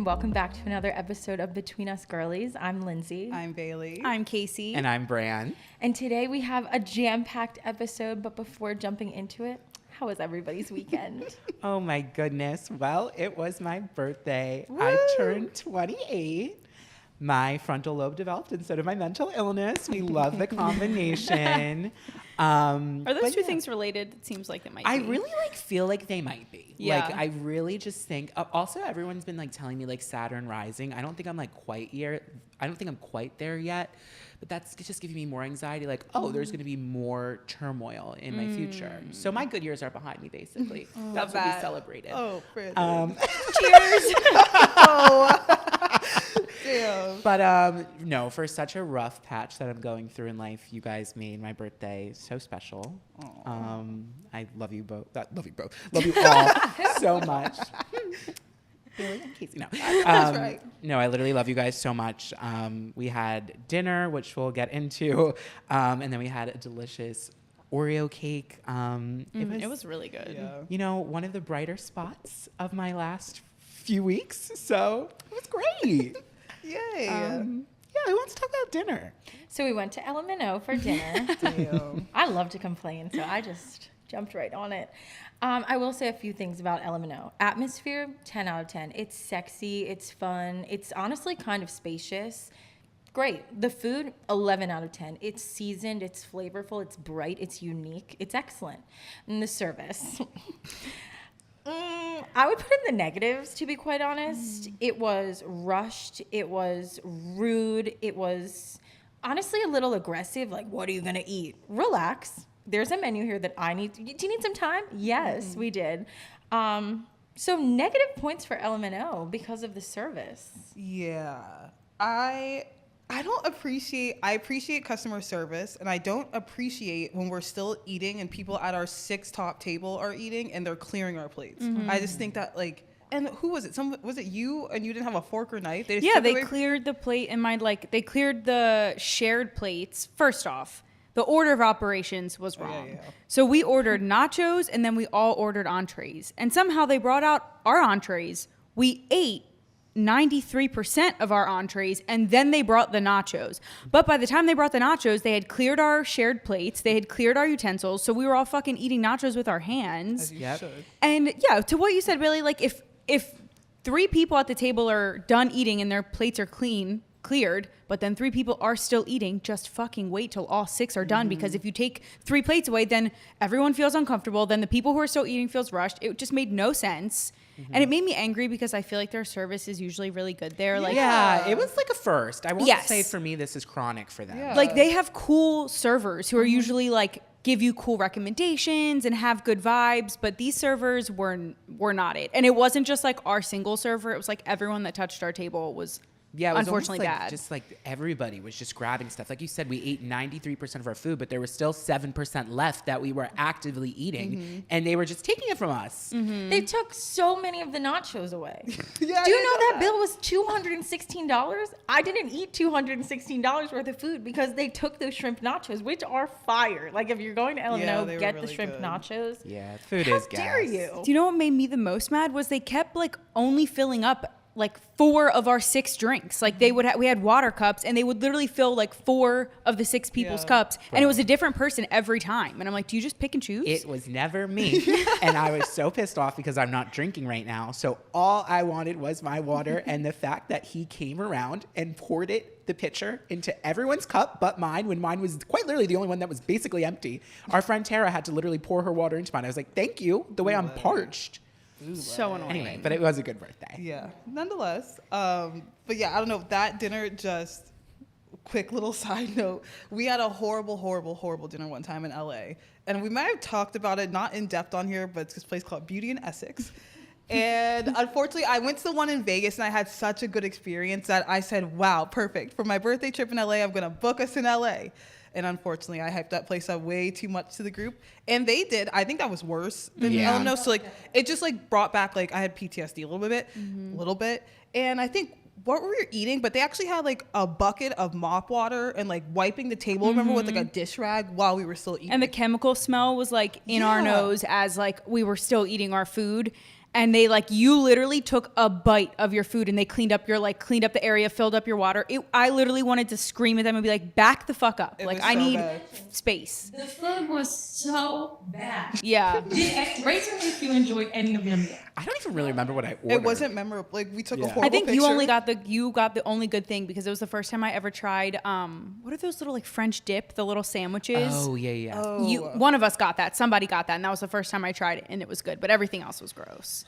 welcome back to another episode of Between Us Girlies. I'm Lindsay. I'm Bailey. I'm Casey. And I'm Bran. And today we have a jam-packed episode, but before jumping into it, how was everybody's weekend? Oh my goodness. Well, it was my birthday. Woo! I turned 28. My frontal lobe developed instead of my mental illness. We love the combination. Are those two things related? It seems like it might be. I really feel like they might be. Yeah. Like I really just think also everyone's been like telling me like Saturn rising. I don't think I'm like quite here. I don't think I'm quite there yet. But that's just giving me more anxiety. Like, there's going to be more turmoil in my future. So my good years are behind me, basically. That's what we celebrated. Oh, Cheers. Damn. But no, for such a rough patch that I'm going through in life, you guys made my birthday so special. I love you both. Love you all so much. Really? Casey, no. That's right. No, I literally love you guys so much. We had dinner, which we'll get into, and then we had a delicious Oreo cake. It was really good. Yeah. You know, one of the brighter spots of my last few weeks. So it was great. Yay. Yeah, who wants to talk about dinner? So we went to LMNO for dinner. Damn. I love to complain, so I just jumped right on it. I will say a few things about LMNO. Atmosphere, 10 out of 10. It's sexy, it's fun, it's honestly kind of spacious. Great. The food, 11 out of 10. It's seasoned, it's flavorful, it's bright, it's unique, it's excellent. And the service. I would put in the negatives, to be quite honest. It was rushed, it was rude, it was honestly a little aggressive. Like, what are you going to eat? Relax. There's a menu here that I need. Do you need some time? Yes, we did. So negative points for LMNO because of the service. Yeah. I appreciate customer service, and I don't appreciate when we're still eating and people at our 6 top table are eating and they're clearing our plates. I just think that, like, and who was it? Was it you and you didn't have a fork or knife? They Cleared the plate and they cleared the shared plates. First off, the order of operations was wrong. Yeah. So we ordered nachos and then we all ordered entrees. And somehow they brought out our entrees. We ate 93% of our entrees and then they brought the nachos. But by the time they brought the nachos, they had cleared our shared plates. They had cleared our utensils. So we were all fucking eating nachos with our hands. As you should. And yeah, to what you said, really, like if 3 people at the table are done eating and their plates are cleared, but then 3 people are still eating, just fucking wait till all 6 are done. Because if you take 3 plates away, then everyone feels uncomfortable. Then the people who are still eating feels rushed. It just made no sense. And it made me angry because I feel like their service is usually really good there. Like, Yeah, it was like a first. I won't Yes. say for me this is chronic for them. Yeah. like they have cool servers who are usually like give you cool recommendations and have good vibes, but these servers were not it. And it wasn't just like our single server. It was like everyone that touched our table was Yeah, it was unfortunately almost like bad. just like everybody was just grabbing stuff. Like you said, we ate 93% of our food, but there was still 7% left that we were actively eating, and they were just taking it from us. They took so many of the nachos away. Yeah, Do you know that bill was $216? I didn't eat $216 worth of food because they took those shrimp nachos, which are fire. Like, if you're going to LMNO, they were get the really shrimp good. nachos. Yeah, food How is gas. dare you? Do you know what made me the most mad was they kept like only filling up like 4 of our 6 drinks. Like they would we had water cups and they would literally fill like 4 of the 6 people's cups. And it was a different person every time. And I'm like, do you just pick and choose? It was never me. And I was so pissed off because I'm not drinking right now. So all I wanted was my water. And the fact that he came around and poured the pitcher into everyone's cup but mine, when mine was quite literally the only one that was basically empty. Our friend Tara had to literally pour her water into mine. I was like, thank you. The way I'm parched. So annoying. Anyway, but it was a good birthday. Yeah, nonetheless. But yeah, I don't know. That dinner, just quick little side note. We had a horrible dinner one time in LA. And we might have talked about it, not in depth on here, but it's this place called Beauty in Essex. And unfortunately, I went to the one in Vegas and I had such a good experience that I said, wow, perfect. For my birthday trip in LA, I'm going to book us in LA. And unfortunately, I hyped that place up way too much to the group. And they did. I think that was worse than LMNO. So, like, it just, like, brought back, like, I had PTSD a little bit. And I think what we were eating, but they actually had, like, a bucket of mop water and, like, wiping the table, remember, with, like, a dish rag while we were still eating. And the chemical smell was, like, in our nose as, like, we were still eating our food. and they like, you literally took a bite of your food and they cleaned up the area, filled up your water. I literally wanted to scream at them and be like, back the fuck up. Like, I need space. The food was so bad. Yeah. Raise your hand if you enjoyed any of them. I don't even really remember what I ordered. It wasn't memorable. Like, we took a horrible I think picture. you got the only good thing because it was the first time I ever tried what are those little like French dip, the little sandwiches? Oh, yeah. One of us got that. Somebody got that, and that was the first time I tried it, and it was good. But everything else was gross.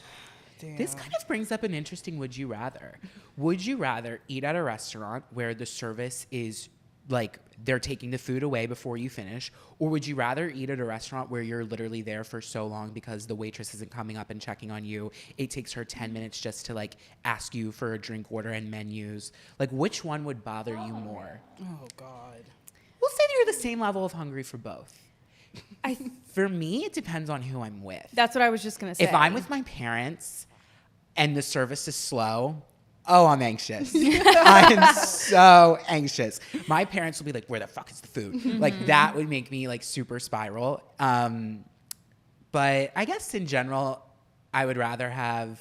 Damn. This kind of brings up an interesting would you rather. Would you rather eat at a restaurant where the service is like they're taking the food away before you finish, or would you rather eat at a restaurant where you're literally there for so long because the waitress isn't coming up and checking on you? It takes her 10 minutes just to like ask you for a drink order and menus. Like, which one would bother you more? Oh, God. We'll say that you're the same level of hungry for both. For me, it depends on who I'm with. That's what I was just gonna say. If I'm with my parents and the service is slow, oh, I'm anxious. I'm so anxious. My parents will be like, where the fuck is the food? Like, that would make me like super spiral. But I guess in general, I would rather have,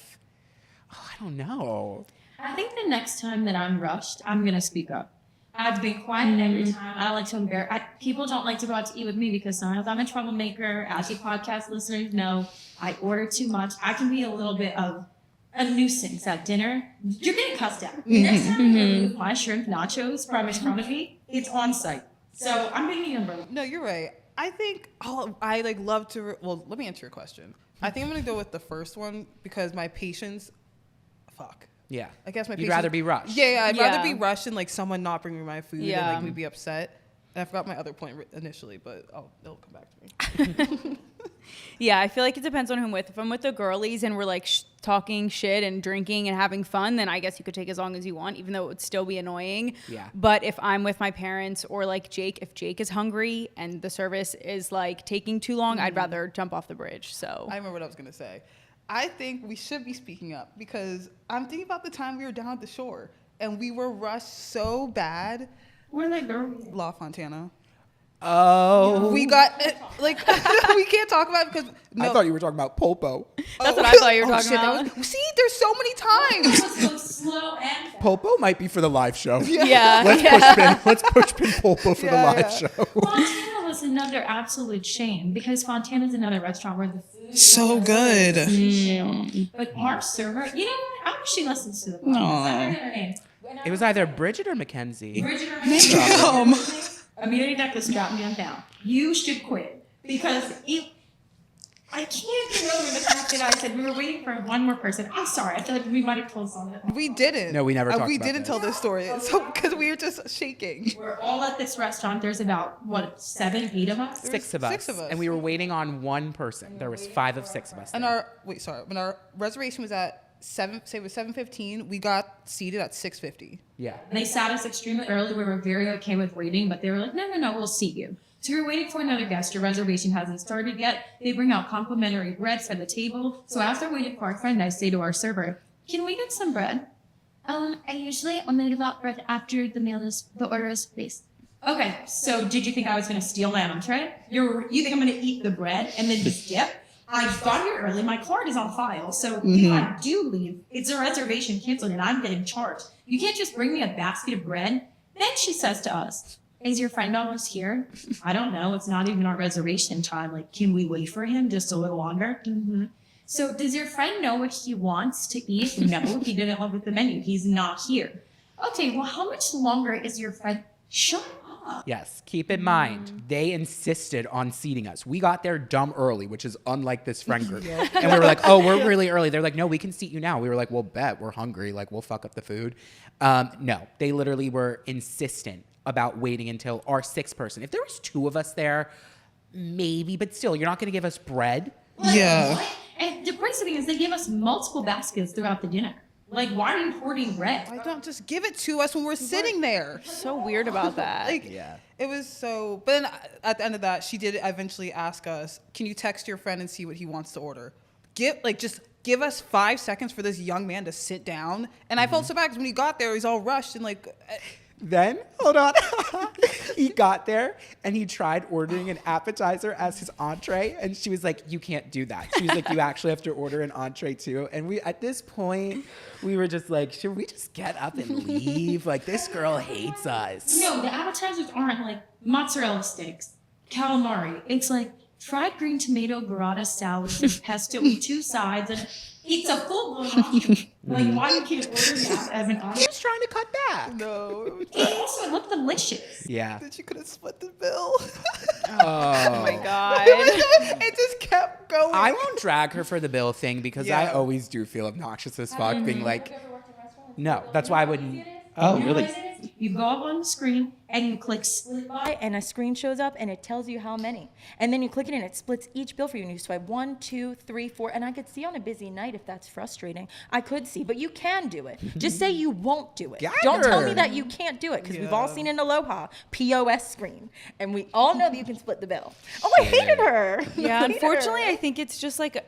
I don't know. I think the next time that I'm rushed, I'm going to speak up. I've been quiet every time. I like to embarrass. People don't like to go out to eat with me because sometimes I'm a troublemaker. As you podcast listeners know, I order too much. I can be a little bit of a nuisance at dinner. You're getting cussed out. Next time you with my shrimp nachos from in front of me, it's on site. So I'm being a umbrella. No, you're right. I think I like love to. Well, let me answer your question. I think I'm gonna go with the first one because my patience. Fuck. Yeah. I guess my You'd patience. rather be rushed. Yeah, I'd rather be Yeah. rushed and like someone not bring me my food Yeah. and like we'd be upset. And I forgot my other point initially, but it'll come back to me. Yeah, I feel like it depends on who I'm with. If I'm with the girlies and we're like talking shit and drinking and having fun, then I guess you could take as long as you want, even though it would still be annoying. Yeah. But if I'm with my parents or like Jake, if Jake is hungry and the service is like taking too long, I'd rather jump off the bridge. So I remember what I was gonna say. I think we should be speaking up because I'm thinking about the time we were down at the shore and we were rushed so bad. Where they go? La Fontana. Oh. We got like we can't talk about it because I thought you were talking about Polpo. that's what I thought you were Oh, talking shit, about. see, there's so many times. It was so slow and fast. Polpo might be for the live show. Yeah. Let's push pin Polpo for the live show. Fontana was another absolute shame because Fontana's another restaurant where the food is So good. But our server, you know what? I wish she listens to the podcast. I forget her name. It was either Bridget or Mackenzie. Bridget or Mackenzie. Amelia Decker strapped me down. You should quit because I can't remember the fact that I said we were waiting for one more person. I'm sorry. I feel like we might have told someone. We didn't. No, we never talked We about didn't this. tell this story. So because we were just shaking. We're all at this restaurant. There's about, 7, 8 of us? Six of us. 6 of us. And we were waiting on one person. There was 5 of 6 of us. And there. when our reservation was at 7:15, we got seated at 6:50. Yeah. They sat us extremely early. We were very okay with waiting, but they were like, no, we'll seat you. So we were waiting for another guest. Your reservation hasn't started yet. They bring out complimentary bread for the table. So after waiting for our friend, I say to our server, can we get some bread? I usually only give out bread after the order is placed. Okay, so did you think I was going to steal that entree? You think I'm going to eat the bread and then just dip? I got here early. My card is on file. So if I do leave, it's a reservation canceled and I'm getting charged. You can't just bring me a basket of bread. Then she says to us, is your friend almost here? I don't know. It's not even our reservation time. Like, can we wait for him just a little longer? So does your friend know what he wants to eat? No, he didn't look at the menu. He's not here. Okay, well, how much longer is your friend? Shut up. Yes. Keep in mind, they insisted on seating us. We got there dumb early, which is unlike this friend group. And we were like, oh, we're really early. They're like, no, we can seat you now. We were like, well, bet. We're hungry. Like, we'll fuck up the food. No, they literally were insistent about waiting until our 6th person. If there was 2 of us there, maybe, but still, you're not going to give us bread. Yeah. What? And the crazy thing is they gave us multiple baskets throughout the dinner. Like, why are you hoarding bread? Why don't just give it to us when we're sitting there? So weird about that. Like, Yeah. it was so. But then at the end of that, she did eventually ask us, "Can you text your friend and see what he wants to order?" Just give us 5 seconds for this young man to sit down. And I felt so bad because when he got there, he's all rushed and like. Then, hold on. He got there and he tried ordering an appetizer as his entree. And she was like, you can't do that. She was like, you actually have to order an entree too. And at this point, we were just like, should we just get up and leave? Like, this girl hates us. No, the appetizers aren't like mozzarella sticks, calamari. It's like fried green tomato burrata salad with pesto with 2 sides, and it's a full-blown option. Like, why you can't order that as an option? Who's trying to cut back? No. It also looked delicious. Yeah. That you could have split the bill. Oh my God. It just kept going. I won't drag her for the bill thing because I always do feel obnoxious as fuck being like, no, that's why I wouldn't. Oh, You know really? what it is? You go up on the screen and you click split by. And a screen shows up and it tells you how many. And then you click it and it splits each bill for you. And you swipe 1, 2, 3, 4. And I could see on a busy night if that's frustrating. I could see, but you can do it. Just say you won't do it. Get Don't tell her. me that you can't do it because we've all seen an Aloha POS screen. And we all know that you can split the bill. Oh, I hated her. Yeah, I hated unfortunately, her. I think it's just like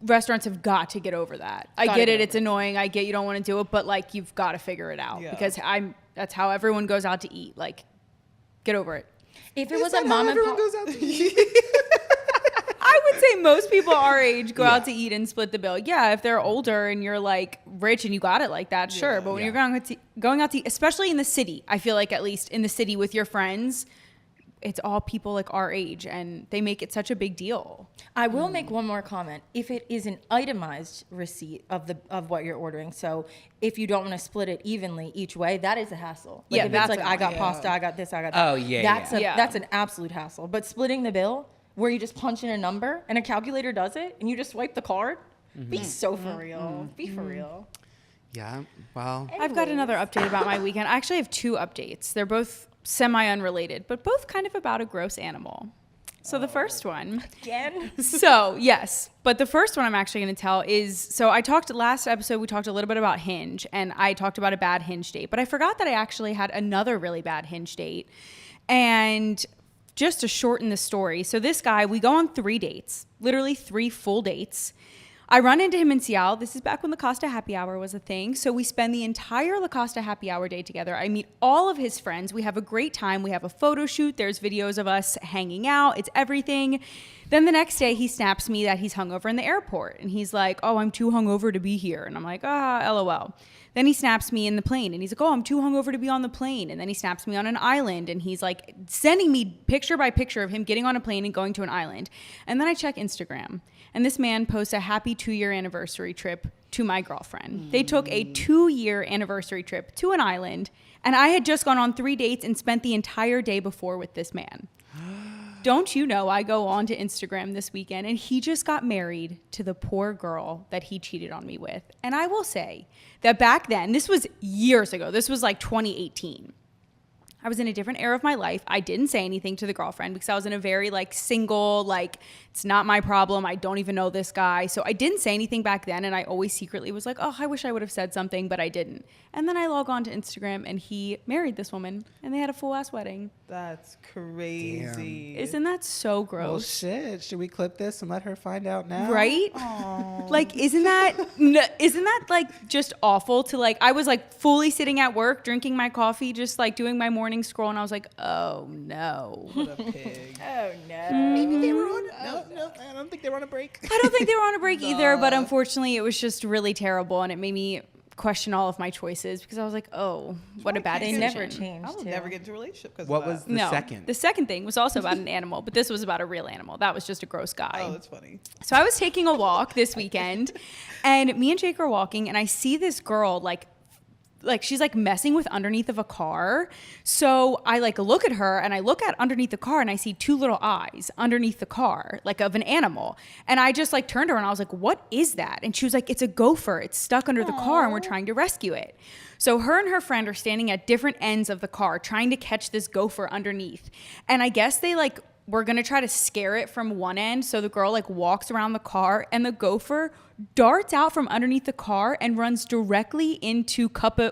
restaurants have got to get over that. I Gotta get get it; over it's annoying. I get you don't want to do it, but like you've got to figure it out Yeah. because that's how everyone goes out to eat. Like, get over it. If it was a mom and pop. goes out to eat. I would say most people our age go out to eat and split the bill. Yeah, if they're older and you're like rich and you got it like that, sure. But when you're going out to eat, especially in the city, I feel like at least in the city with your friends, it's all people like our age and they make it such a big deal. I will make one more comment. If it is an itemized receipt of what you're ordering, so if you don't want to split it evenly each way, that is a hassle. Like Yeah, if that's it's like I got annoying. pasta, I got this, I got that. Oh, yeah, That's yeah. that's an absolute hassle. But splitting the bill where you just punch in a number and a calculator does it and you just swipe the card, be so for real. Be for real. Yeah, well, I've got another update about my weekend. I actually have 2 updates. They're both semi-unrelated, but both kind of about a gross animal. So the first one. Again. So yes, but the first one I'm actually going to tell is, so I talked last episode, we talked a little bit about Hinge and I talked about a bad Hinge date, but I forgot that I actually had another really bad Hinge date. And just to shorten the story, so this guy, we go on 3 dates, literally 3 full dates. I run into him in Seattle. This is back when La Costa Happy Hour was a thing. So we spend the entire La Costa Happy Hour day together. I meet all of his friends. We have a great time. We have a photo shoot. There's videos of us hanging out. It's everything. Then the next day, he snaps me that he's hungover in the airport. And he's like, oh, I'm too hungover to be here. And I'm like, LOL. Then he snaps me in the plane and he's like, oh, I'm too hungover to be on the plane. And then he snaps me on an island and he's like sending me picture by picture of him getting on a plane and going to an island. And then I check Instagram and this man posts a happy 2-year anniversary trip to my girlfriend. They took a 2-year anniversary trip to an island and I had just gone on 3 dates and spent the entire day before with this man. Don't you know I go on to Instagram this weekend and he just got married to the poor girl that he cheated on me with. And I will say that back then, this was years ago, this was like 2018. I was in a different era of my life. I didn't say anything to the girlfriend because I was in a very like single, like it's not my problem. I don't even know this guy. So I didn't say anything back then. And I always secretly was like, oh, I wish I would have said something, but I didn't. And then I log on to Instagram and he married this woman and they had a full ass wedding. That's crazy. Isn't that so well, gross? shit. Should we clip this and let her find out now? Right? Like, isn't that like just awful to like, I was like fully sitting at work, drinking my coffee, just like doing my morning scroll. And I was like, oh no. What a pig. Oh no. Maybe they were on. No, I don't think they were on a break. I don't think they were on a break either, but unfortunately it was just really terrible. And it made me question all of my choices because I was like, oh, what a bad They decision. never changed. I will too. never get into a relationship because What of was that. the No, second? the second thing was also about an animal, but this was about a real animal. That was just a gross guy. Oh, that's funny. So I was taking a walk this weekend and me and Jake are walking and I see this girl like she's like messing with underneath of a car. So I like look at her and I look at underneath the car and I see 2 little eyes underneath the car, like of an animal. And I just like turned to her and I was like, what is that? And she was like, it's a gopher. It's stuck under the car and we're trying to rescue it. So her and her friend are standing at different ends of the car trying to catch this gopher underneath. And I guess they like were going to try to scare it from one end. So the girl like walks around the car and the gopher darts out from underneath the car and runs directly into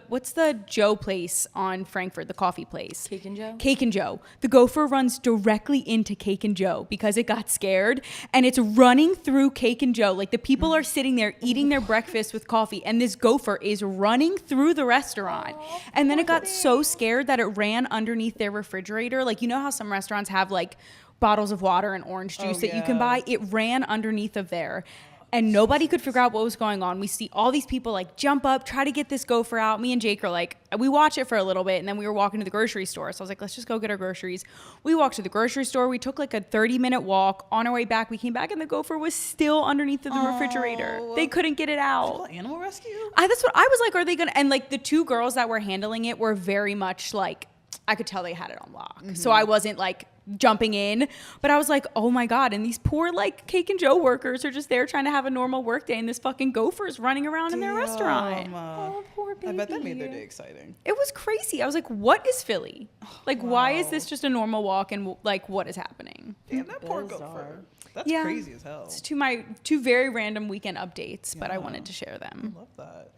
what's the Joe place on Frankfurt, the coffee place? Cake and Joe? Cake and Joe. The gopher runs directly into Cake and Joe because it got scared, and it's running through Cake and Joe. Like, the people are sitting there eating their breakfast with coffee, and this gopher is running through the restaurant. And then it got so scared that it ran underneath their refrigerator. Like, you know how some restaurants have like bottles of water and orange juice that you can buy? It ran underneath of there. And nobody could figure out what was going on. We see all these people like jump up, try to get this gopher out. Me and Jake are like, we watch it for a little bit, and then we were walking to the grocery store. So I was like, let's just go get our groceries. We walked to the grocery store. We took like a 30-minute walk. On our way back, we came back, and the gopher was still underneath of the refrigerator. They couldn't get it out. Animal rescue? That's what I was like. Are they gonna? And like the two girls that were handling it were very much like, I could tell they had it on lock. So I wasn't like jumping in, but I was like, oh my God. And these poor like Cake and Joe workers are just there trying to have a normal work day, and this fucking gopher's running around in their restaurant. Oh, poor baby. I bet that made their day exciting. It was crazy. I was like, what is Philly? Like, why is this just a normal walk, and like, what is happening? Damn, that poor gopher. That's Yeah. crazy as hell. It's two very random weekend updates, but I wanted to share them. I love that.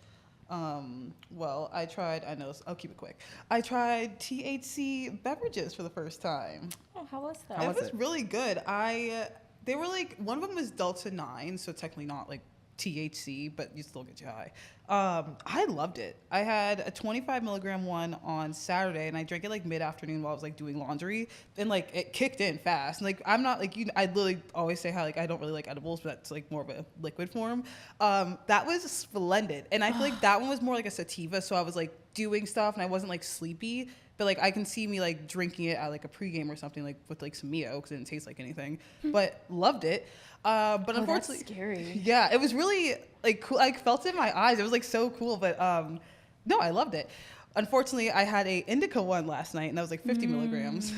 Well, I'll keep it quick. I tried THC beverages for the first time. Oh, how was that? It was really good. They were like, one of them was Delta 9, so technically not like THC, but you still get you high. I loved it. I had a 25 milligram one on Saturday, and I drank it like mid-afternoon while I was like doing laundry, and like it kicked in fast. And like, I'm not like you. I literally always say how like I don't really like edibles, but that's like more of a liquid form. That was splendid, and I feel like that one was more like a sativa, so I was like doing stuff, and I wasn't like sleepy. But like I can see me like drinking it at like a pregame or something, like with like some Mio, because it didn't taste like anything. But loved it. But unfortunately, that's scary. Yeah, it was really like cool. I felt it in my eyes. It was like so cool. But no, I loved it. Unfortunately, I had a indica one last night, and that was like 50 milligrams.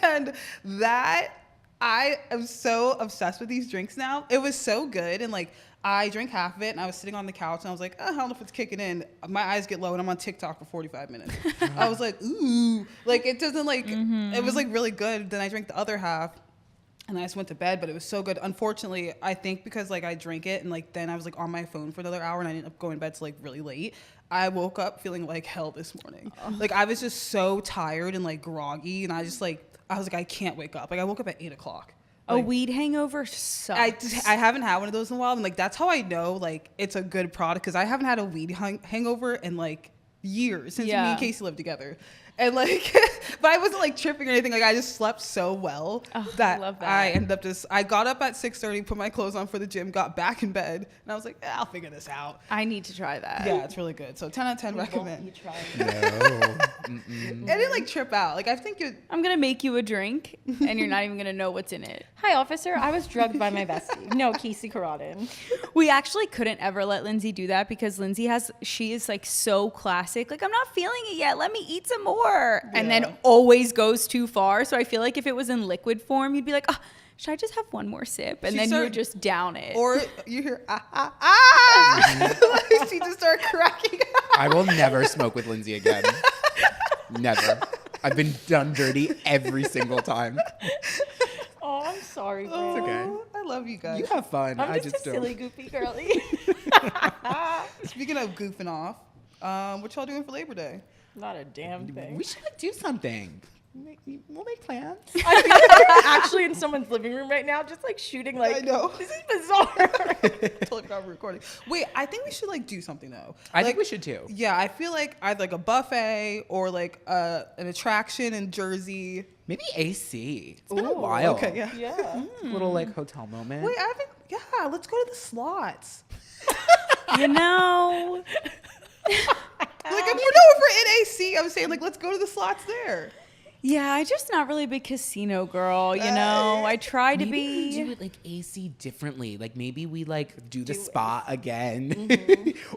And that, I am so obsessed with these drinks now. It was so good, and like I drank half of it, and I was sitting on the couch, and I was like, oh, I don't know if it's kicking in. My eyes get low, and I'm on TikTok for 45 minutes. I was like, ooh, like it doesn't like. It was like really good. Then I drank the other half. And I just went to bed, but it was so good. Unfortunately, I think because like I drank it and like then I was like on my phone for another hour and I ended up going to bed till like really late. I woke up feeling like hell this morning. Like I was just so tired and like groggy, and I was like, I can't wake up. Like I woke up at 8 o'clock. A Like, weed hangover sucks. I haven't had one of those in a while, and like that's how I know like it's a good product, because I haven't had a weed hangover in like years since me and Casey lived together. And like, but I wasn't like tripping or anything. Like I just slept so well that I ended up I got up at 6:30, put my clothes on for the gym, got back in bed, and I was like, I'll figure this out. I need to try that. Yeah, it's really good. So 10 out of 10 recommend. You tried. No. I didn't like trip out. Like I think I'm gonna make you a drink, and you're not even gonna know what's in it. Hi, officer. I was drugged by my bestie. No, Casey Carradin. We actually couldn't ever let Lindsay do that because she is like so classic. Like, I'm not feeling it yet. Let me eat some more. And then always goes too far. So I feel like if it was in liquid form, you'd be like, oh, should I just have one more sip? And then you would just down it. Or you hear like she just started cracking up. I will never smoke with Lindsay again. Never. I've been done dirty every single time. Oh, I'm sorry, bro. Oh, It's okay. I love you guys. You have fun. I'm I just just a don't. silly, goofy girly. Speaking of goofing off, what y'all doing for Labor Day? Not a damn thing. We should like do something. We'll make plans. I feel like we're actually in someone's living room right now, just like shooting. Like, I know. This is bizarre. Totally forgot we're recording. Wait, I think we should like do something though. I think we should too. Yeah, I feel like either like a buffet or like an attraction in Jersey. Maybe AC. It's been a Ooh, while. Okay, yeah. Yeah. Little like hotel moment. Wait, I haven't. Yeah, let's go to the slots. You know, Like, if we're in AC, I'm saying like let's go to the slots there. yeah, I'm just not really a big casino girl. You know, I try to Maybe we be. do it like AC differently. Like maybe we like do the spa again,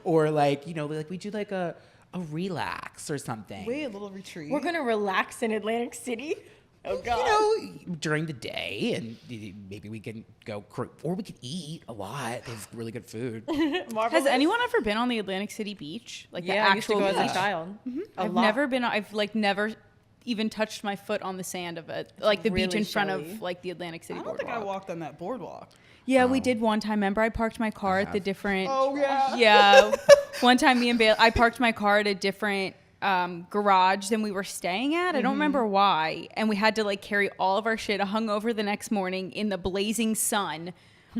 or like like we do like a relax or something. Wait, a little retreat. We're gonna relax in Atlantic City. Oh God. During the day, and maybe we can go or we can eat a lot. There's really good food. Has anyone ever been on the Atlantic City beach? Like the Yeah, I used to actual go as beach? a child. I've never been. I've like never even touched my foot on the sand of it, like the beach Really in front showy. of like the Atlantic City I don't boardwalk. think I walked on that boardwalk. Yeah, we did one time. Remember, I parked my car at the different. Oh yeah. Yeah, one time me and Bailey, I parked my car at a different garage than we were staying at. I don't remember why, and we had to like carry all of our shit hungover the next morning in the blazing sun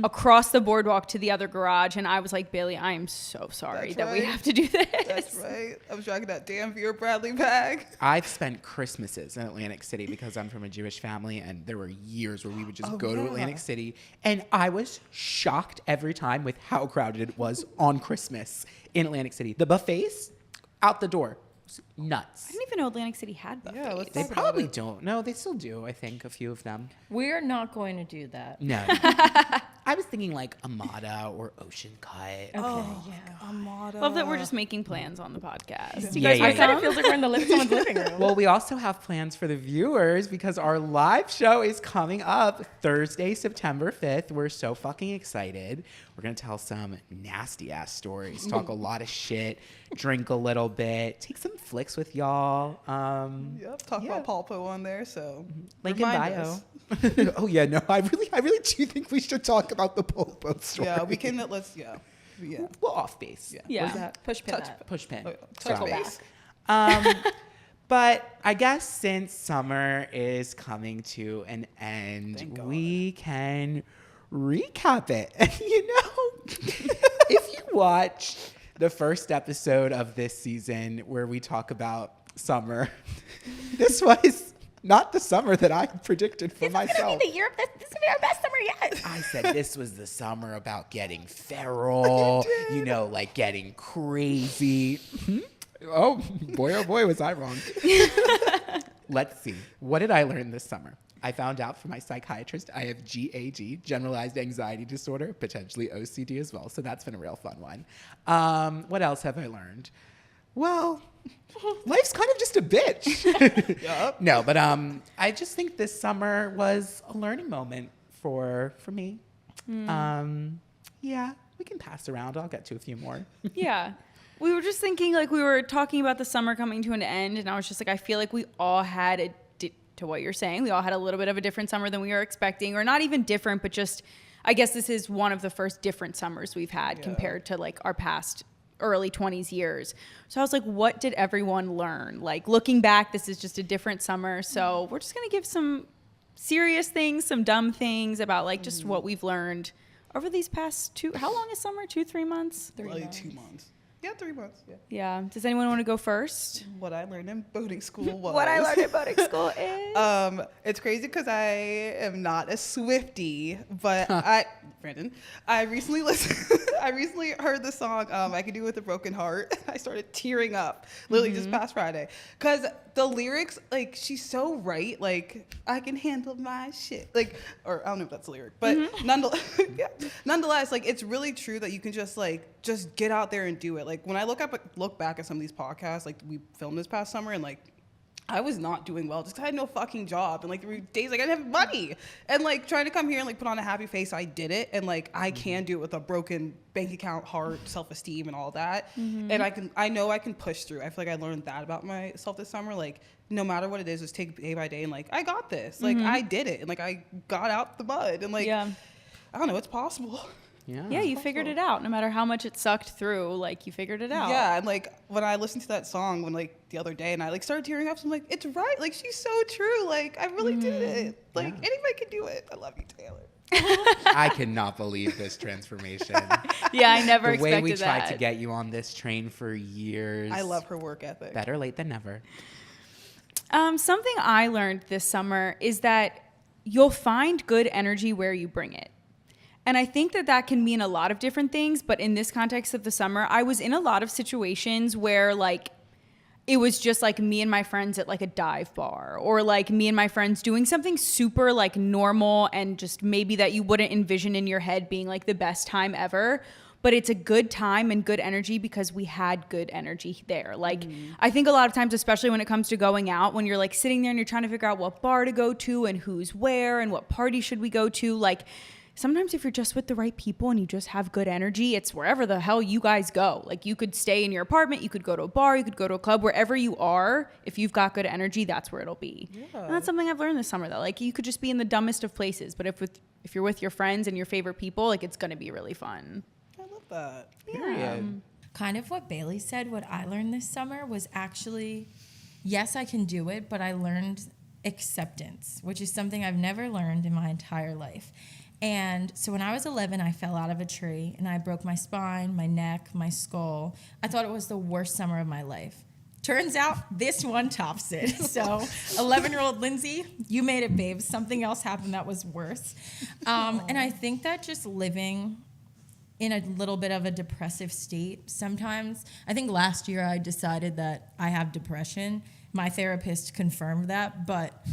across the boardwalk to the other garage. And I was like, Bailey, I am so sorry That's that we right. have to do this. That's right. I was dragging that damn Vera Bradley bag. I've spent Christmases in Atlantic City because I'm from a Jewish family, and there were years where we would just go to Atlantic City, and I was shocked every time with how crowded it was on Christmas in Atlantic City. The buffets out the door, nuts. I didn't even know Atlantic City had buffets. Yeah, let's They talk about probably it. don't. No, they still do. I think a few of them. We're not going to do that. No, I was thinking like Amada or Ocean Cut. Okay, Oh, yeah. Amada. Love that we're just making plans on the podcast. You Yeah, guys yeah, want I said some? it feels like we're in someone's living room. Well, we also have plans for the viewers because our live show is coming up Thursday, September 5th. We're so fucking excited. We're going to tell some nasty ass stories, talk a lot of shit, drink a little bit, take some flicks with y'all. Yep. Talk about Paulpo on there. So Link in remind bio. us. Oh yeah, no, I really do think we should talk about the Popo story. Yeah, we can. Yeah. Well, off base. Yeah. Yeah. What is that? Push pin Touch- that. Push pin. Oh, yeah. Touch Sorry. base. But I guess since summer is coming to an end, Thank God. we can recap it. You know, if you watch the first episode of this season where we talk about summer, this was not the summer that I predicted for myself. This is gonna be our best summer yet. I said this was the summer about getting feral, you know, like getting crazy. Oh boy, was I wrong. Let's see. What did I learn this summer? I found out from my psychiatrist I have GAD, generalized anxiety disorder, potentially OCD as well. So that's been a real fun one. What else have I learned? Well, life's kind of just a bitch. Yup. No, but I just think this summer was a learning moment for me. Yeah, we can pass around. I'll get to a few more. Yeah. We were just thinking, like, we were talking about the summer coming to an end, and I was just like, I feel like we all had to what you're saying, we all had a little bit of a different summer than we were expecting, or not even different, but just, I guess this is one of the first different summers we've had compared to like our past early 20s years. So I was like, what did everyone learn? Like, looking back, this is just a different summer. So we're just going to give some serious things, some dumb things about like just what we've learned over these past how long is summer? 2-3 months? Like 2 months. Yeah, 3 months. Yeah. Yeah. Does anyone want to go first? What I learned in boating school was. What I learned at boating school is. It's crazy because I am not a Swiftie, but Brandon, I recently heard the song "I Could Do With a Broken Heart." I started tearing up, literally just past Friday, because the lyrics, like, she's so right. Like, I can handle my shit, like, or I don't know if that's a lyric, but nonetheless, like, it's really true that you can just get out there and do it. Like, when I look back at some of these podcasts, like we filmed this past summer, and like, I was not doing well just 'cause I had no fucking job. And like, there were days like I didn't have money. And like, trying to come here and like put on a happy face, I did it. And like, I can do it with a broken bank account, heart, self-esteem, and all that. And I know I can push through. I feel like I learned that about myself this summer. Like, no matter what it is, just take day by day. And like, I got this. Like, I did it. And like, I got out the mud. And like, I don't know, it's possible. Yeah, you figured it out. No matter how much it sucked through, like, you figured it out. Yeah, and like, when I listened to that song the other day, and I like started tearing up, so I'm like, it's right. Like, she's so true. Like, I really did it. Like, anybody can do it. I love you, Taylor. I cannot believe this transformation. Yeah, I never The way expected we tried that. to get you on this train for years. I love her work ethic. Better late than never. Something I learned this summer is that you'll find good energy where you bring it. And I think that can mean a lot of different things, but in this context of the summer, I was in a lot of situations where like it was just like me and my friends at like a dive bar, or like me and my friends doing something super like normal and just maybe that you wouldn't envision in your head being like the best time ever. But it's a good time and good energy because we had good energy there. Like, I think a lot of times, especially when it comes to going out, when you're like sitting there and you're trying to figure out what bar to go to and who's where and what party should we go to, like, sometimes if you're just with the right people and you just have good energy, it's wherever the hell you guys go. Like you could stay in your apartment, you could go to a bar, you could go to a club, wherever you are. If you've got good energy, that's where it'll be. Yeah. And that's something I've learned this summer though. Like you could just be in the dumbest of places, but if you're with your friends and your favorite people, like it's going to be really fun. I love that. Yeah. Kind of what Bailey said, what I learned this summer was actually, yes, I can do it, but I learned acceptance, which is something I've never learned in my entire life. And so when I was 11, I fell out of a tree and I broke my spine, my neck, my skull. I thought it was the worst summer of my life. Turns out this one tops it. So 11-year-old Lindsay, you made it, babe. Something else happened that was worse. And I think that just living in a little bit of a depressive state sometimes, I think last year I decided that I have depression. My therapist confirmed that, but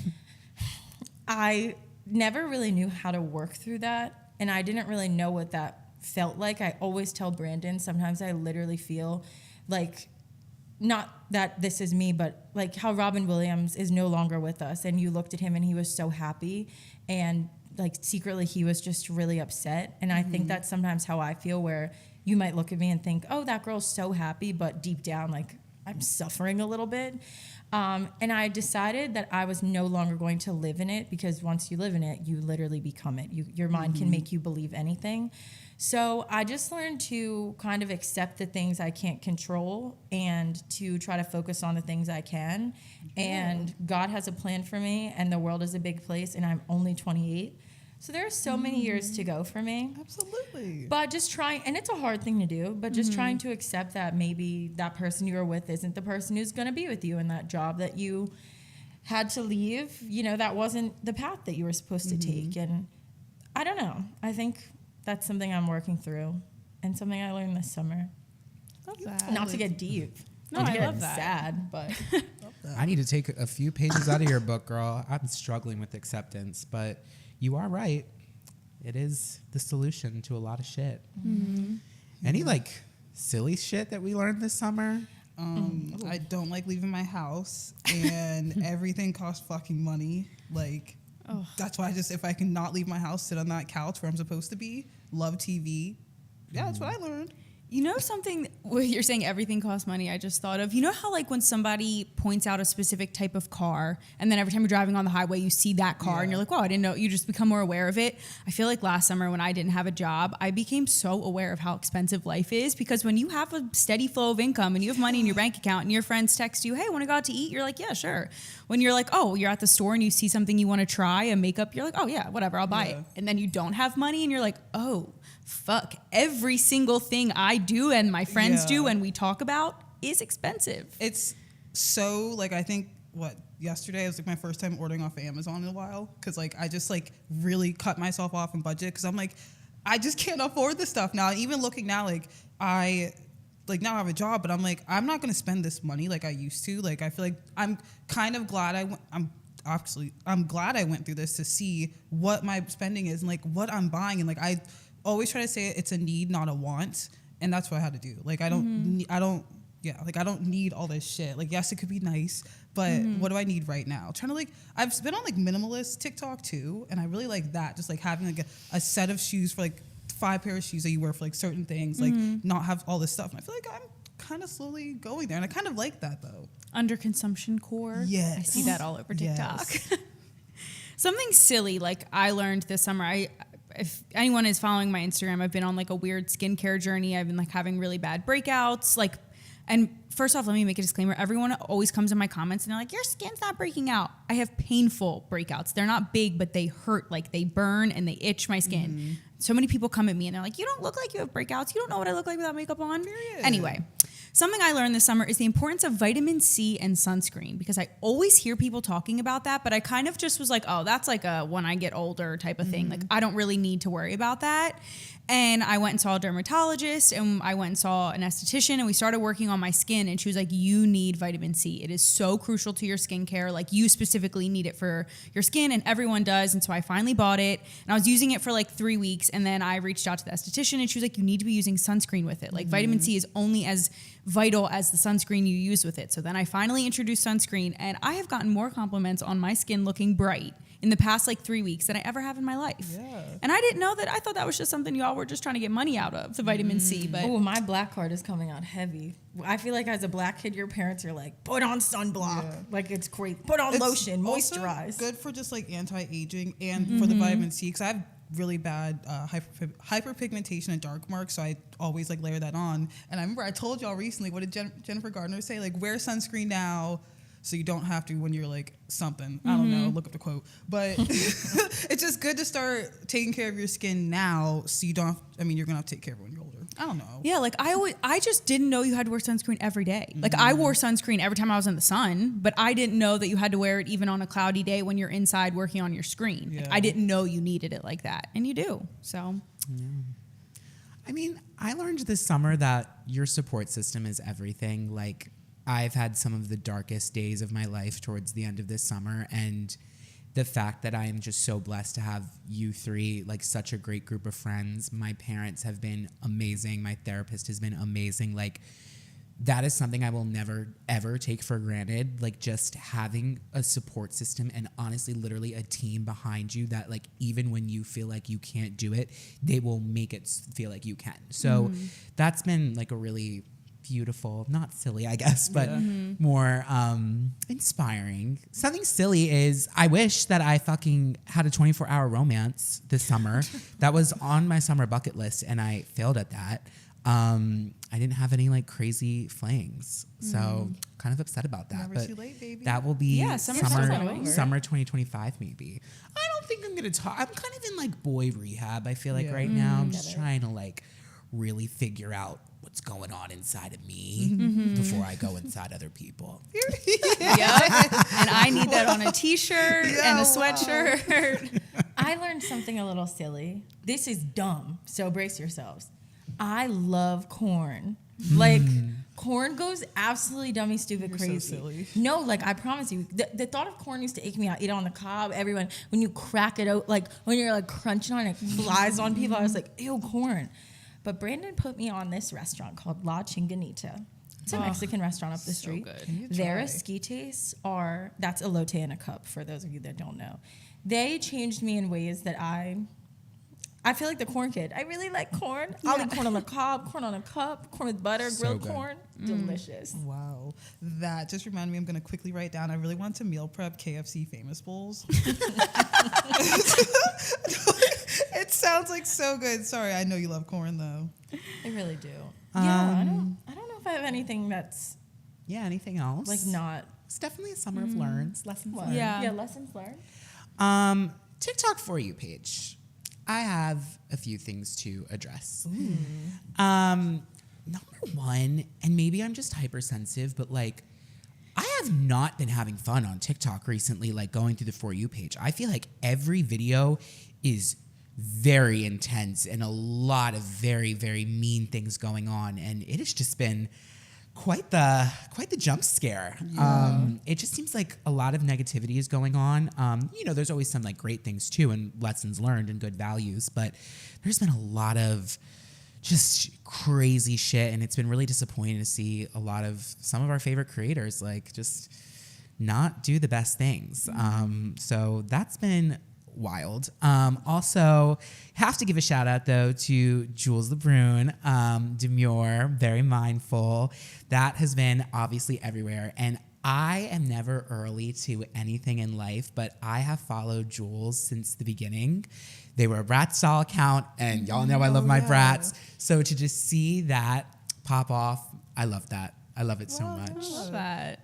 I never really knew how to work through that, and I didn't really know what that felt like. I always tell Brandon, sometimes I literally feel like, not that this is me, but like how Robin Williams is no longer with us, and you looked at him and he was so happy, and like secretly he was just really upset. And I think that's sometimes how I feel, where you might look at me and think, oh, that girl's so happy, but deep down, like I'm suffering a little bit. And I decided that I was no longer going to live in it, because once you live in it, you literally become it. Your mind can make you believe anything. So I just learned to kind of accept the things I can't control and to try to focus on the things I can. And God has a plan for me, and the world is a big place, and I'm only 28. So there are so many years to go for me. Absolutely. But just trying, and it's a hard thing to do, but just trying to accept that maybe that person you were with isn't the person who's going to be with you, and that job that you had to leave, you know, that wasn't the path that you were supposed to take. And I don't know. I think that's something I'm working through, and something I learned this summer. Love that. Not to get deep. No, Not to I get love that. sad, but I need to take a few pages out of your book, girl. I'm struggling with acceptance, but you are right. It is the solution to a lot of shit. Any like silly shit that we learned this summer? I don't like leaving my house, and everything costs fucking money. Like, that's why if I can not leave my house, sit on that couch where I'm supposed to be, love TV. Yeah, that's what I learned. You know something, well, you're saying everything costs money, I just thought of, you know how like when somebody points out a specific type of car, and then every time you're driving on the highway, you see that car and you're like, wow, I didn't know, you just become more aware of it. I feel like last summer when I didn't have a job, I became so aware of how expensive life is, because when you have a steady flow of income and you have money in your bank account and your friends text you, hey, want to go out to eat? You're like, yeah, sure. When you're like, oh, you're at the store and you see something you want to try, a makeup, you're like, oh yeah, whatever, I'll buy it. And then you don't have money and you're like, oh, fuck, every single thing I do and my friends do and we talk about is expensive. It's so, like, I think, yesterday was like my first time ordering off of Amazon in a while, because like I just like really cut myself off in budget, because I'm like, I just can't afford this stuff now. Even looking now, like I now have a job, but I'm like, I'm not going to spend this money like I used to. Like I feel like I'm kind of glad I'm glad I went through this to see what my spending is and like what I'm buying. And like I always try to say it's a need, not a want, and that's what I had to do. Like I don't need all this shit. Like yes, it could be nice, but what do I need right now? Trying to like, I've been on like minimalist TikTok too, and I really like that. Just like having like a set of shoes for like 5 pair of shoes that you wear for like certain things, like not have all this stuff. And I feel like I'm kind of slowly going there, and I kind of like that though. Under consumption core. Yes. I see that all over TikTok. Yes. Something silly like I learned this summer. If anyone is following my Instagram, I've been on like a weird skincare journey. I've been like having really bad breakouts. Like, and first off, let me make a disclaimer. Everyone always comes in my comments and they're like, your skin's not breaking out. I have painful breakouts. They're not big, but they hurt. Like they burn and they itch my skin. So many people come at me and they're like, you don't look like you have breakouts. You don't know what I look like without makeup on. Period. Anyway, something I learned this summer is the importance of vitamin C and sunscreen, because I always hear people talking about that, but I kind of just was like, oh, that's like a when I get older type of thing. Like I don't really need to worry about that. And I went and saw a dermatologist, and I went and saw an esthetician, and we started working on my skin, and she was like, you need vitamin C. It is so crucial to your skincare. Like you specifically need it for your skin, and everyone does. And so I finally bought it, and I was using it for like 3 weeks, and then I reached out to the esthetician, and she was like, you need to be using sunscreen with it. Like vitamin C is only as vital as the sunscreen you use with it. So then I finally introduced sunscreen, and I have gotten more compliments on my skin looking bright in the past like 3 weeks than I ever have in my life. Yeah. And I didn't know that. I thought that was just something y'all were just trying to get money out of, the vitamin C. But Oh, my black card is coming out heavy. I feel like as a black kid, your parents are like, put on sunblock. Yeah. Like it's great. Put on It's lotion, also moisturize. good for just like anti-aging and for the vitamin C, because I have really bad hyperpigmentation and dark marks, so I always like layer that on. And I remember I told y'all recently, what did Jennifer Gardner say? Like, wear sunscreen now so you don't have to when you're like something. I don't know, look up the quote. But it's just good to start taking care of your skin now so you don't have, I mean, you're gonna have to take care of it when you're older. I don't know. yeah, like I just didn't know you had to wear sunscreen every day. Like I wore sunscreen every time I was in the sun, but I didn't know that you had to wear it even on a cloudy day when you're inside working on your screen. Like Yeah. I didn't know you needed it like that, and you do. So I mean, I learned this summer that your support system is everything. Like, I've had some of the darkest days of my life towards the end of this summer, and the fact that I am just so blessed to have you three, like such a great group of friends. My parents have been amazing. My therapist has been amazing. Like, that is something I will never, ever take for granted. Like, just having a support system and honestly, literally a team behind you that, like, even when you feel like you can't do it, they will make it feel like you can. So that's been like a really beautiful, not silly, I guess, but more inspiring. Something silly is I wish that I fucking had a 24-hour romance this summer. That was on my summer bucket list, and I failed at that. I didn't have any like crazy flings, so kind of upset about that. Never but too late, baby. that will be summer's not over. summer 2025 maybe. I don't think I'm gonna talk. I'm kind of in like boy rehab. I feel like right now I'm just trying to like really figure out what's going on inside of me before I go inside other people. yep. And I need that on a t-shirt and a sweatshirt. I learned something a little silly. This is dumb, so brace yourselves. I love corn. Like, corn goes absolutely dummy stupid You're so crazy. silly. No, like, I promise you, the thought of corn used to ache me out. Eat it on the cob, everyone, when you crack it out, like, when you're, like, crunching on it, it flies on people. I was like, ew, corn. But Brandon put me on this restaurant called La Chinganita. It's a Mexican restaurant up the street. good. Their esquites are, that's elote in a cup, for those of you that don't know. They changed me in ways that I feel like the corn kid. I really like corn. I'll eat corn on the cob, corn on a cup, corn with butter, So grilled good. corn. Delicious. Wow. That just reminded me, I'm going to quickly write down, I really want to meal prep KFC famous bowls. It sounds like so good. Sorry, I know you love corn though. I really do. Yeah, I don't know if I have anything that's Yeah, anything else? like not. It's definitely a summer of lessons learned. Yeah. Lessons learned. TikTok For You page. I have a few things to address. Number one, and maybe I'm just hypersensitive, but like, I have not been having fun on TikTok recently, like going through the For You page. I feel like every video is very intense and a lot of very, very mean things going on. And it has just been quite the jump scare. It just seems like a lot of negativity is going on. There's always some like great things too and lessons learned and good values, but there's been a lot of just crazy shit, and it's been really disappointing to see some of our favorite creators like just not do the best things. So that's been wild. Also, have to give a shout out though to Jules LeBrun, Demure, very mindful. That has been obviously everywhere, and I am never early to anything in life, but I have followed Jules since the beginning. They were a Bratz style account, and y'all know I love my Bratz. So to just see that pop off, I love that. I love it so much. I love that.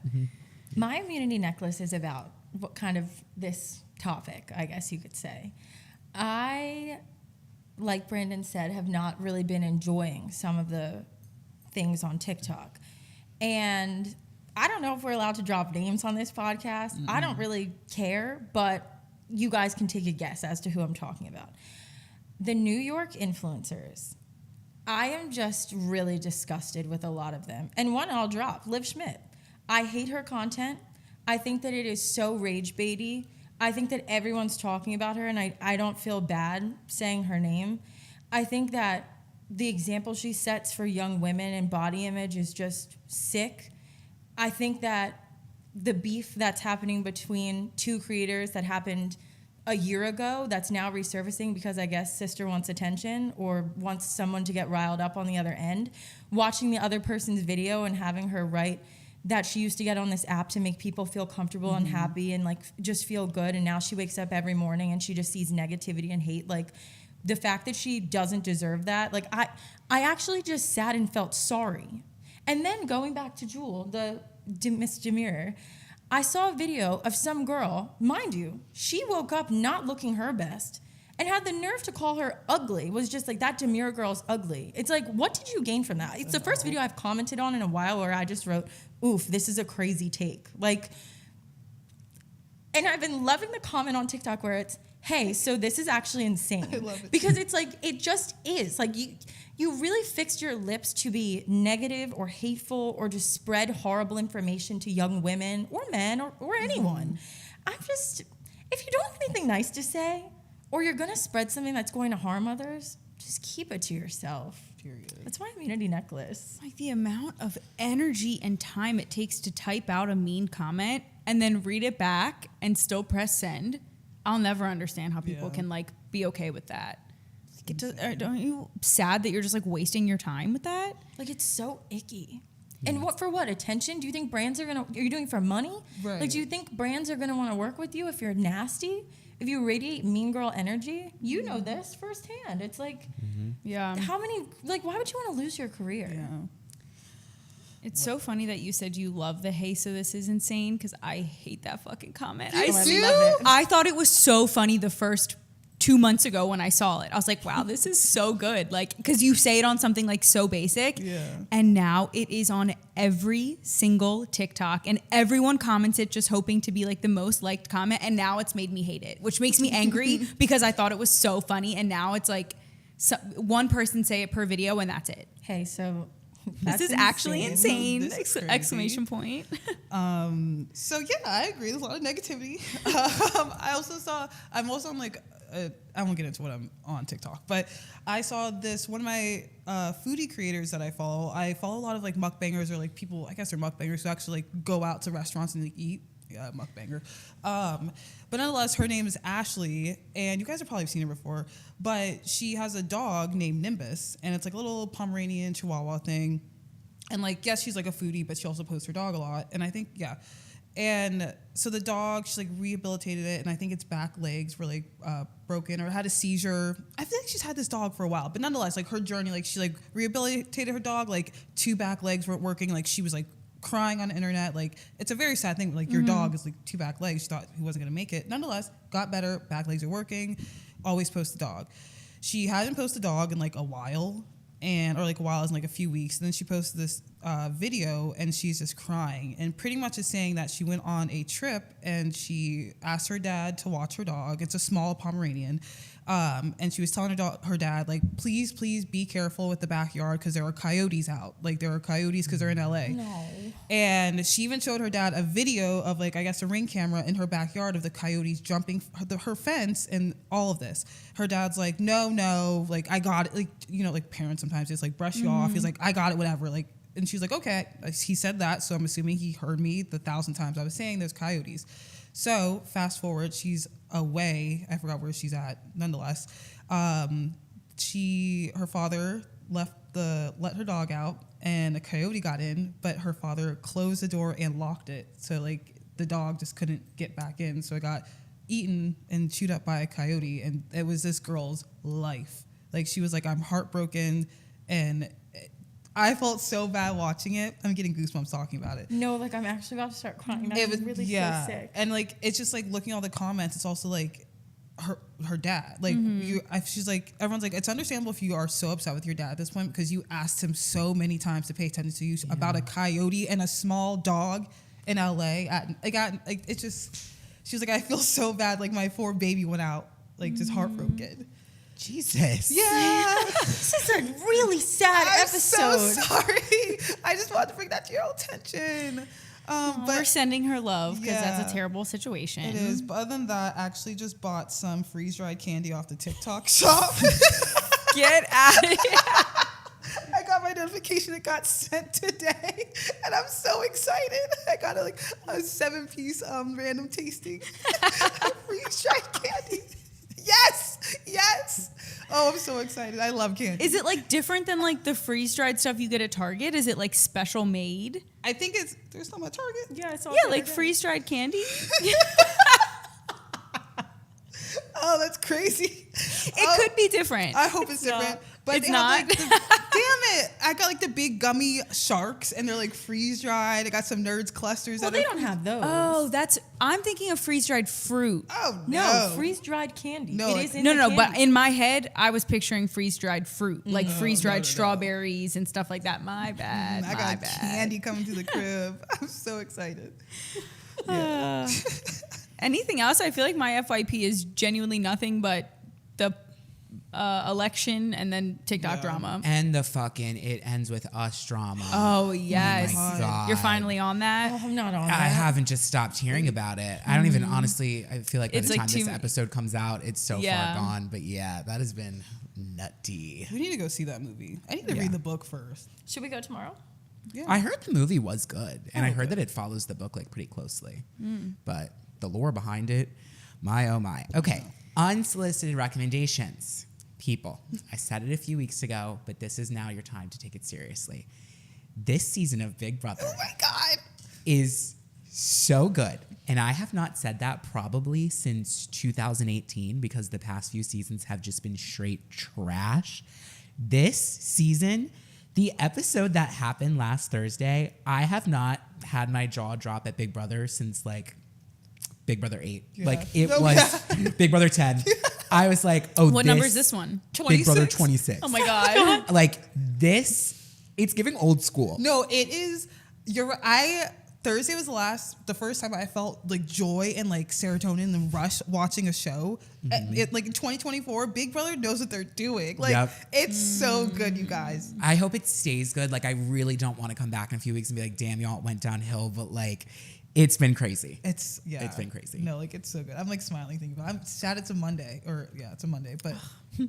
My immunity necklace is about what kind of this topic, I guess you could say. I, like Brandon said, have not really been enjoying some of the things on TikTok. And I don't know if we're allowed to drop names on this podcast. I don't really care, but you guys can take a guess as to who I'm talking about. The New York influencers. I am just really disgusted with a lot of them. And one I'll drop, Liv Schmidt. I hate her content. I think that it is so rage baity. I think that everyone's talking about her, and I don't feel bad saying her name. I think that the example she sets for young women and body image is just sick. I think that the beef that's happening between two creators that happened a year ago that's now resurfacing because I guess sister wants attention or wants someone to get riled up on the other end. Watching the other person's video and having her write that she used to get on this app to make people feel comfortable and happy and like just feel good, and now she wakes up every morning and she just sees negativity and hate. Like the fact that she doesn't deserve that, like I actually just sat and felt sorry. And then going back to Jewel, Miss Demir, I saw a video of some girl, mind you, she woke up not looking her best and had the nerve to call her ugly. Was just like, that Demir girl's ugly. It's like, what did you gain from that? It's the first video I've commented on in a while where I just wrote, oof, this is a crazy take. Like, and I've been loving the comment on TikTok where it's, hey, so this is actually insane. I love it. Because it's like, it just is. Like, you really fixed your lips to be negative or hateful or just spread horrible information to young women or men or anyone. I'm just, if you don't have anything nice to say or you're going to spread something that's going to harm others, just keep it to yourself. Period. That's my immunity necklace. Like the amount of energy and time it takes to type out a mean comment and then read it back and still press send. I'll never understand how people can like be okay with that. Don't you sad that you're just like wasting your time with that? Like, it's so icky. And what for what? Attention? Do you think brands are going to, are you doing it for money? Right. Like, do you think brands are going to want to work with you if you're nasty? If you radiate mean girl energy? You know this firsthand. It's like, how many, like, why would you want to lose your career? Yeah. It's so funny that you said you love the hey, so this is insane, because I hate that fucking comment. You I do? love it. I thought it was so funny the first 2 months ago when I saw it. I was like, wow, this is so good. Like, because you say it on something like so basic. Yeah. And now it is on every single TikTok and everyone comments it just hoping to be like the most liked comment. And now it's made me hate it, which makes me angry because I thought it was so funny. And now it's like one person say it per video and that's it. Hey, so This is actually insane. This is crazy. Exclamation point. So yeah, I agree. There's a lot of negativity. I'm also on like, I won't get into what I'm on TikTok, but I saw this, one of my foodie creators that I follow a lot of like mukbangers or like people, I guess they're mukbangers who actually like go out to restaurants and like, eat. Yeah, mukbanger. But nonetheless, her name is Ashley, and you guys have probably seen her before, but she has a dog named Nimbus, and it's like a little Pomeranian Chihuahua thing. And like, yes, she's like a foodie, but she also posts her dog a lot. And I think, yeah. And so the dog, she like rehabilitated it, and I think its back legs were like broken or had a seizure. I feel like she's had this dog for a while, but nonetheless, like her journey, like she like rehabilitated her dog, like 2 back legs weren't working, like she was like crying on the internet. Like, it's a very sad thing. Like, your dog is like 2 back legs. She thought he wasn't gonna make it. Nonetheless, got better. Back legs are working. Always post the dog. She hadn't posted the dog in like a while, or like a while as in like a few weeks. And then she posted this video, and she's just crying and pretty much is saying that she went on a trip and she asked her dad to watch her dog. It's a small Pomeranian. And she was telling her dad, like, please be careful with the backyard because there are coyotes out. Like, there are coyotes because they're in LA. No. And she even showed her dad a video of, like, I guess a Ring camera in her backyard of the coyotes jumping her fence and all of this. Her dad's like, no, like, I got it. Like, you know, like parents sometimes just like brush you off. He's like, I got it, whatever. Like, and she's like, okay. He said that, so I'm assuming he heard me the 1,000 times I was saying there's coyotes. So fast forward, she's away. I forgot where she's at. Nonetheless, her father let her dog out, and a coyote got in, but her father closed the door and locked it. So like the dog just couldn't get back in. So it got eaten and chewed up by a coyote, and it was this girl's life. Like, she was like, I'm heartbroken, and I felt so bad watching it. I'm getting goosebumps talking about it. No, like, I'm actually about to start crying. That was really so sick. And like, it's just like looking at all the comments. It's also like her dad. Like, she's like, everyone's like, it's understandable if you are so upset with your dad at this point because you asked him so many times to pay attention to you about a coyote and a small dog in LA. It's just, she was like, I feel so bad. Like, my 4 baby went out, like, just heartbroken. Jesus. Yeah. This is a really sad episode. I'm so sorry. I just wanted to bring that to your attention. But we're sending her love because that's a terrible situation. It is. But other than that, I actually just bought some freeze-dried candy off the TikTok shop. Get out of here. I got my notification. It got sent today, and I'm so excited. I got a 7-piece random tasting freeze-dried candy. Yes. Oh, I'm so excited. I love candy. Is it like different than like the freeze-dried stuff you get at Target? Is it like special made? I think there's some at Target. Yeah, I saw. Yeah, like freeze-dried candy. Oh, that's crazy. It could be different. I hope it's different. But It's they have, not. damn it. I got like the big gummy sharks and they're like freeze dried. I got some Nerds clusters. Well, that they are- don't have those. Oh, I'm thinking of freeze-dried fruit. Oh, no, freeze-dried candy. No, It like- is in No, the no, but candy. in my head, I was picturing freeze-dried fruit, like freeze-dried no. strawberries and stuff like that. My bad. I my got bad. candy coming to the crib. I'm so excited. Anything else? I feel like my FYP is genuinely nothing but the election and then TikTok drama. And the fucking it ends with us drama. Oh yes, my God. you're finally on that. Oh, I'm not on I that. haven't just stopped hearing about it. I don't even honestly. I feel like by It's the like time too this many- episode comes out, it's so Yeah. far gone. But yeah, that has been nutty. We need to go see that movie. I need to Yeah. read the book first. Should we go tomorrow? Yeah. I heard the movie was good, and I heard that it follows the book like pretty closely. But the lore behind it, my oh my. Okay, unsolicited recommendations. People, I said it a few weeks ago, but this is now your time to take it seriously. This season of Big Brother Oh my God. is so good. And I have not said that probably since 2018 because the past few seasons have just been straight trash. This season, the episode that happened last Thursday, I have not had my jaw drop at Big Brother since like Big Brother 8. Yeah. Like it Oh, was Big Brother 10. I was like, oh, What number is this one? Big Brother 26? 26. Oh my god. Like this, it's giving old school. No, it is. Thursday was the first time I felt like joy and like serotonin and rush watching a show. Like in 2024, Big Brother knows what they're doing. Like Yep. it's so good, you guys. I hope it stays good. Like I really don't want to come back in a few weeks and be like, damn, y'all it went downhill. But like, it's been crazy. It's been crazy. No, like it's so good. I'm like smiling thinking about it. I'm sad it's a Monday it's a Monday, but yeah.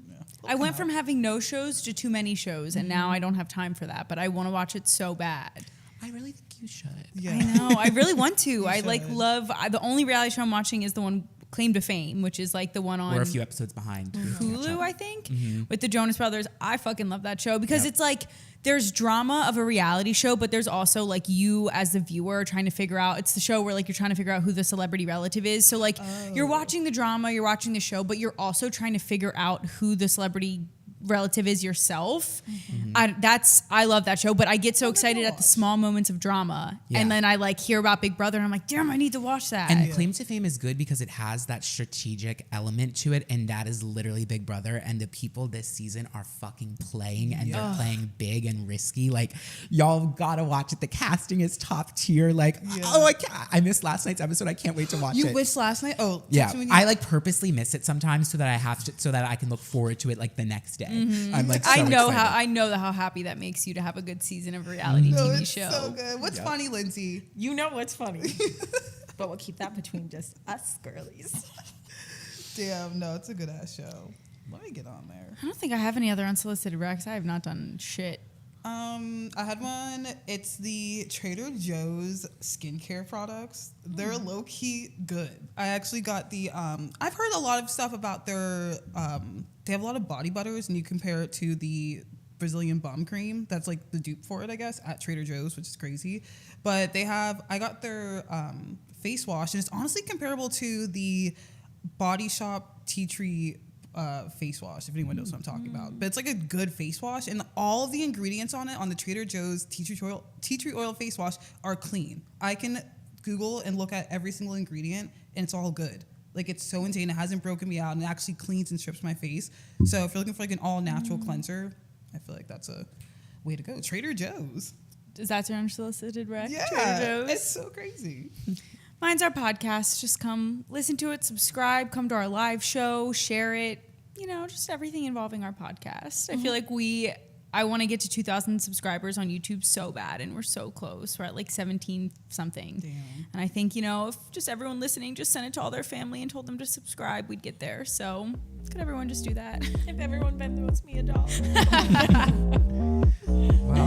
I went from having no shows to too many shows, and now I don't have time for that. But I want to watch it so bad. I really think you should. Yeah. I know. I really want to. I like should. love. The only reality show I'm watching is the one Claim to Fame, which is like the one on We're a few episodes behind. We have to catch Hulu, up. I think, with the Jonas Brothers. I fucking love that show because Yep. it's like there's drama of a reality show, but there's also like you as the viewer trying to figure out. It's the show where like you're trying to figure out who the celebrity relative is. So like you're watching the drama, you're watching the show, but you're also trying to figure out who the celebrity relative is yourself. I love that show, but I get so excited at the small moments of drama, Yeah. and then I like hear about Big Brother, and I'm like, damn, I need to watch that. And Claim to Fame is good because it has that strategic element to it, and that is literally Big Brother. And the people this season are fucking playing, and they're playing big and risky. Like, y'all gotta watch it. The casting is top tier. Like, oh, I missed last night's episode. I can't wait to watch You it. wished last night? Oh, Yeah, text me when you- I like purposely miss it sometimes so that I can look forward to it like the next day. I'm like, so I know excited. how happy that makes you to have a good season of a reality No, TV it's show. so good. What's funny, Lindsay? You know what's funny. But we'll keep that between just us girlies. Damn, no, it's a good ass show. Let me get on there. I don't think I have any other unsolicited recs. I have not done shit. I had one. It's the Trader Joe's skincare products. They're low key good. I actually got the. I've heard a lot of stuff about their. They have a lot of body butters, and you compare it to the Brazilian bum cream. That's like the dupe for it, I guess, at Trader Joe's, which is crazy. But they have. I got their face wash, and it's honestly comparable to the Body Shop Tea Tree face wash, if anyone knows what I'm talking about. But it's like a good face wash, and all of the ingredients on it on the Trader Joe's tea tree oil face wash are clean. I can Google and look at every single ingredient, and it's all good. Like, it's so insane. It hasn't broken me out, and it actually cleans and strips my face. So if you're looking for like an all natural cleanser, I feel like that's a way to go. Trader Joe's. Is that your unsolicited rec? Yeah, Trader Joe's? it's so crazy. Mine's our podcast. Just come listen to it, subscribe, come to our live show, share it. You know, just everything involving our podcast. I feel like I want to get to 2,000 subscribers on YouTube so bad, and we're so close. We're at like 17 something. Damn. And I think, you know, if just everyone listening just sent it to all their family and told them to subscribe, we'd get there. So could everyone just do that? If everyone owes me $1. Well,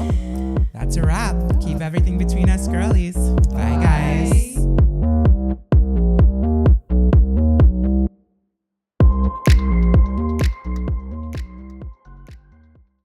Bye, guys.